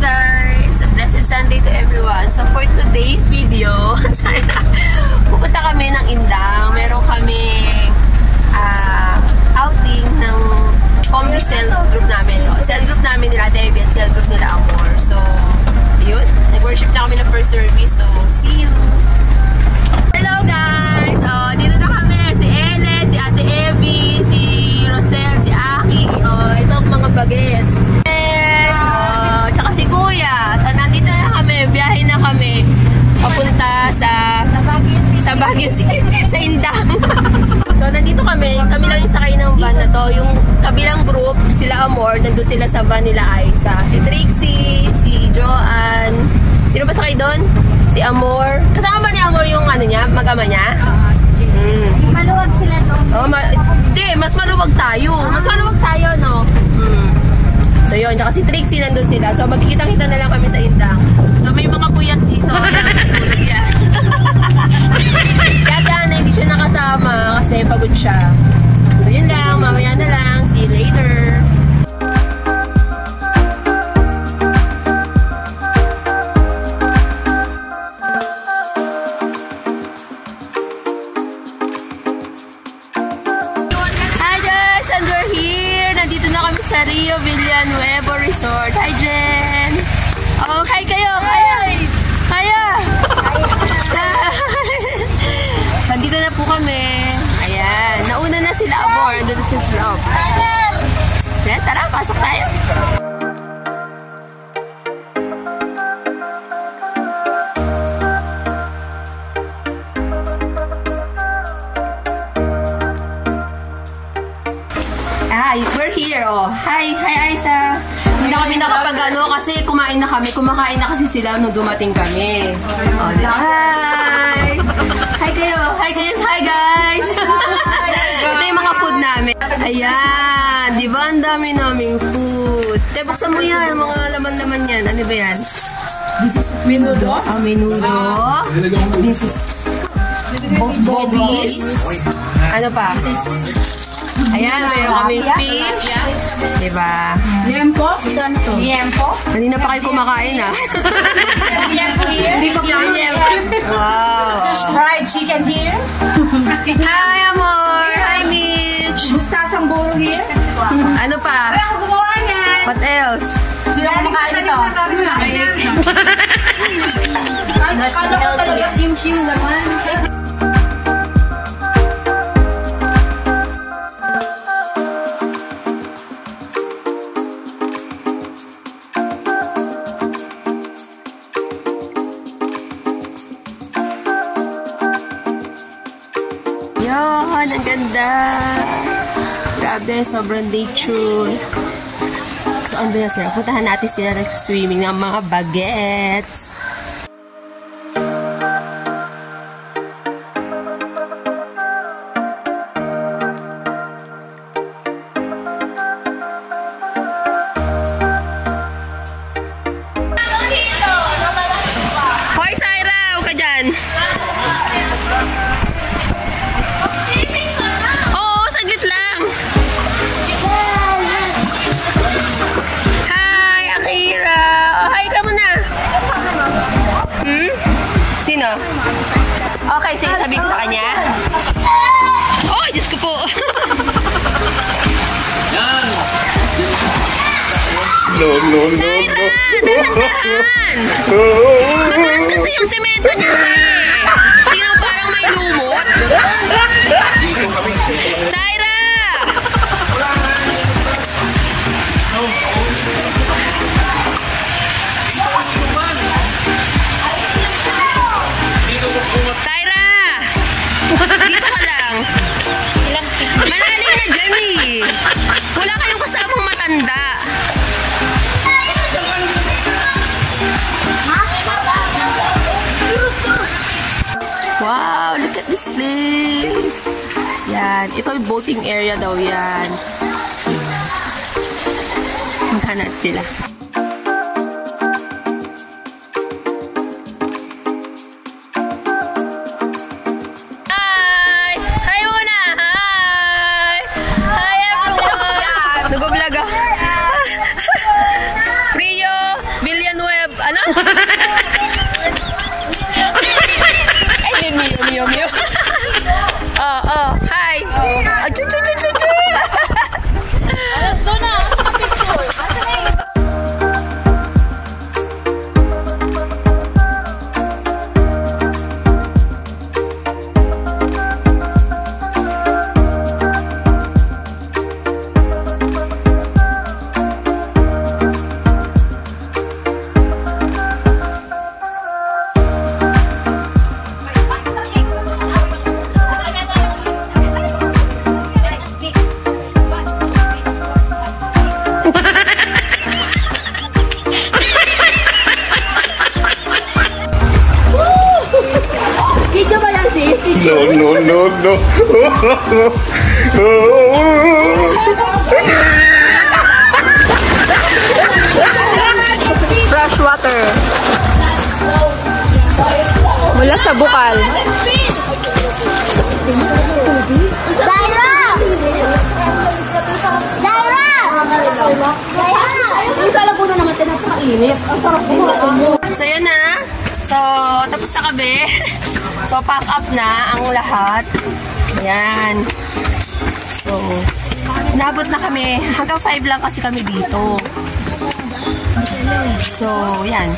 guys! A blessed Sunday to everyone. So for today's video, pupunta kami ng Indang. Meron kaming outing ng combi cell group namin. Cell group namin nila Debbie at cell group nila Amor. So, ayun. Nag-worship na kami ng first service. So, see you! Hello guys! Dito na kami. Si Ellen, si Ate Evie, si Rosel, si Aki. Ito ang mga bagets. Tsaka si Kuya. So, nandito na kami. Biyahe na kami. Papunta sa Baguio City. Sa Indang. So, nandito kami. Kami lang yung sakay ng van na to. Yung kabilang group, sila Amor. Nandun sila sa van nila Aiza. Si Trixie, si Joanne. Sino ba sakay doon? Si Amor. Kasama ba ni Amor yung ano niya? Mag-ama niya? Maluwag sila doon. Hindi, mas maluwag tayo. Mas maluwag tayo, no? So, yun. Tsaka si Trixie nandun sila. So, magkikita-kita na lang kami sa Indang. So, may mga puyat dito. Yan. Kaya Dana, hindi siya nakasama kasi pagod siya. So, yun lang. Mamaya na lang. See you later. Hi guys! And we're here. Nandito na kami sa Rio Villanueva Resort. Hi Jen! Oh, hi kayo! Kaya! Kaya! Nandito na po kami. Ayan. Nauna na sila Amor. Nandito sa slope. Sige, tara. Pasok tayo. We're here. Oh. Hi Aiza. Hindi na kami nakapag-ano kasi kumain na kami. Kumakain na kasi sila nung dumating kami. Oh, hi! Hi kayo! Hi guys! Ito yung mga food namin. Ayan! Di ba ang dami naming food? Te, buksan mo yan. Yung mga laman-laman yan. Ano ba yan? This is menudo. Menudo. This is bobbies. Ano pa? This is ayan, meron kami fish. Diba? Liempo? Liempo? Kanina pa kayo kumakain, ha? Liempo here? Wow! Fried chicken here? Hi, Amor! Hi, Mitch! Mustasang buro here? Ano pa? Ay, ako gumawa niyan! What else? Sino kumakain ito? Nuts and healthy. Yung shim naman. Yan, ang ganda. Grabe, sobrang nature. So, ando na sila. Puntahan natin sila nag-swimming ng mga bagets. Hoy, Syra! Huwag ka dyan. Sino? Okay, sige, sabihin ko sa kanya. Oh, Diyos ko po. Syra, dahan-dahan. Madalas kasi yung semento niya tingnan mo parang may lumot. Syra! Syra! Dito ka lang. Malalim na dyan eh. Wala kayong kasamang matanda. Wow, look at this place. Yan. Ito yung boating area daw yan. Maghanap sila. Ay, Mio. Hi. Chu. Let's go na. Picture. No. Fresh water. Mula sa bukal. So, yun na. So, tapos na kami. So, pack up na ang lahat. Ayan. So, nabot na kami. Hanggang 5 lang kasi kami dito. So, yan.